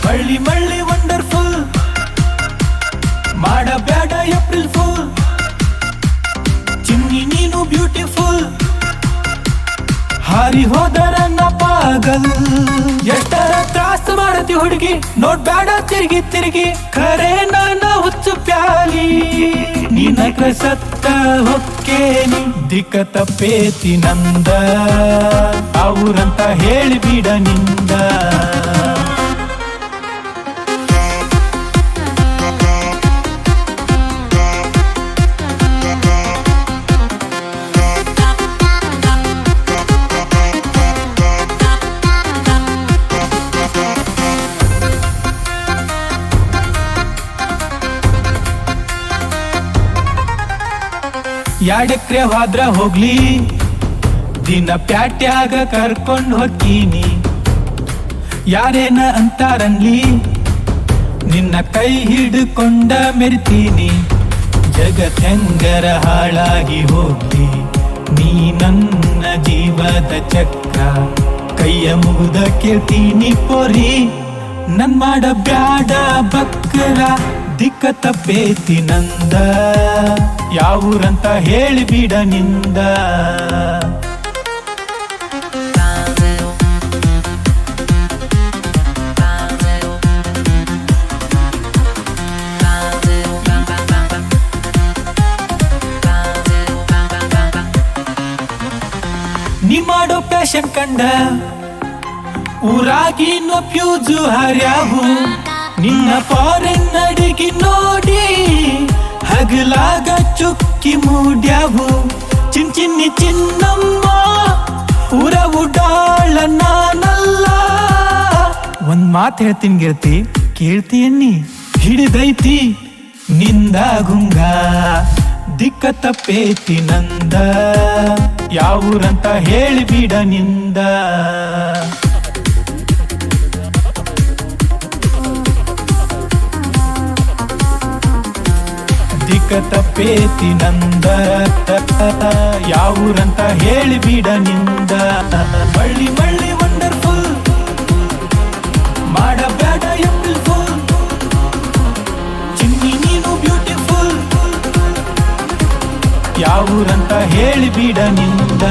ಮಳ್ಳಿ ಮಳ್ಳಿ wonderful ಮಾಡಬೇಡ April full ಚಿನ್ನಿ ನೀನು beautiful ಹಾರಿ ಹೋದರ ನ ಪಾಗಲ್ ಎಷ್ಟರ ತ್ರಾಸ ಮಾಡತಿ ಹುಡುಗಿ ನೋಡ್ಬೇಡ ತಿರುಗಿ ತಿರುಗಿ ಖರೆ ನಾನ ಹುಚ್ಚು ಪ್ಯಾಲಿ ನಿನಗ ಸತ್ತ ಹೊಕ್ಕೇನಿ ದಿಕ್ಕ ತಪ್ಪೇತಿ ನಂದ ಅವ್ರಂತ ಹೇಳಿಬಿಡ ನಿಂದ ಯಾಡಕ್ರೆ ಹೋದ್ರ ಹೋಗ್ಲಿ ದಿನ ಪ್ಯಾಟ್ಯಾಗ ಕರ್ಕೊಂಡ್ ಹೋಗ್ತೀನಿ ಯಾರೇನ ಅಂತಾರನ್ಲಿ ನಿನ್ನ ಕೈ ಹಿಡ್ಕೊಂಡ ಮೆರಿತೀನಿ ಜಗತ್ತೆಂಗರ ಹಾಳಾಗಿ ಹೋಗ್ಲಿ ನೀ ನನ್ನ ಜೀವದ ಚಕ್ರ ಕೈಯ ಮುಗಿದ ಕೇಳ್ತೀನಿ ಪೋರಿ ನನ್ ಮಾಡ ಬ್ಯಾಡ ಬಕ್ಕರ ದಿಕ್ಕ ತಪ್ಪೇತಿ ನಂದ ಯಾವೂರಂತ ಹೇಳಿಬಿಡ ನಿಂದ ನೀ ಮಾಡೋ ಪ್ಯಾಷನ್ ಕಂಡ ಊರಾಗಿನೋ ಫ್ಯೂಜು ಹರ್ಯಾವು ನಿನ್ನ ಫಾರಿನ್ ಅಡಿಗೆ ನೋಡಿ ಹಗಲಾಗ ಚುಕ್ಕಿ ಮೂಡ್ಯಾವು ಚಿನ್ನಿ ಚಿನ್ನಮ್ಮ ಊರ ಉಡಾಳ ನಾನಲ್ಲ ಒಂದ್ ಮಾತು ಹೇಳ್ತೀನಿ ಗೆಳತಿ ಕೇಳ್ತೀಯನ್ನಿ ಹಿಡಿದೈತಿ ನಿಂದ ಗುಂಗ ದಿಕ್ಕ ತಪ್ಪೇತಿ ನಂದ ಯಾವೂರಂತ ಹೇಳಿಬಿಡ ನಿಂದ ದಿಕ್ಕ ತಪ್ಪೇತಿ ನಂದ ಯಾವೂರಂತ ಹೇಳಿಬಿಡ ನಿಂದ ಮಳ್ಳಿ ಮಳ್ಳಿ ವಂಡರ್ಫುಲ್ ಮಾಡಬೇಡ ಏಪ್ರಿಲ್ ಫುಲ್ ಚಿನ್ನಿ ನೀನು ಬ್ಯೂಟಿಫುಲ್ ಯಾವೂರಂತ ಹೇಳಿಬಿಡ ನಿಂದ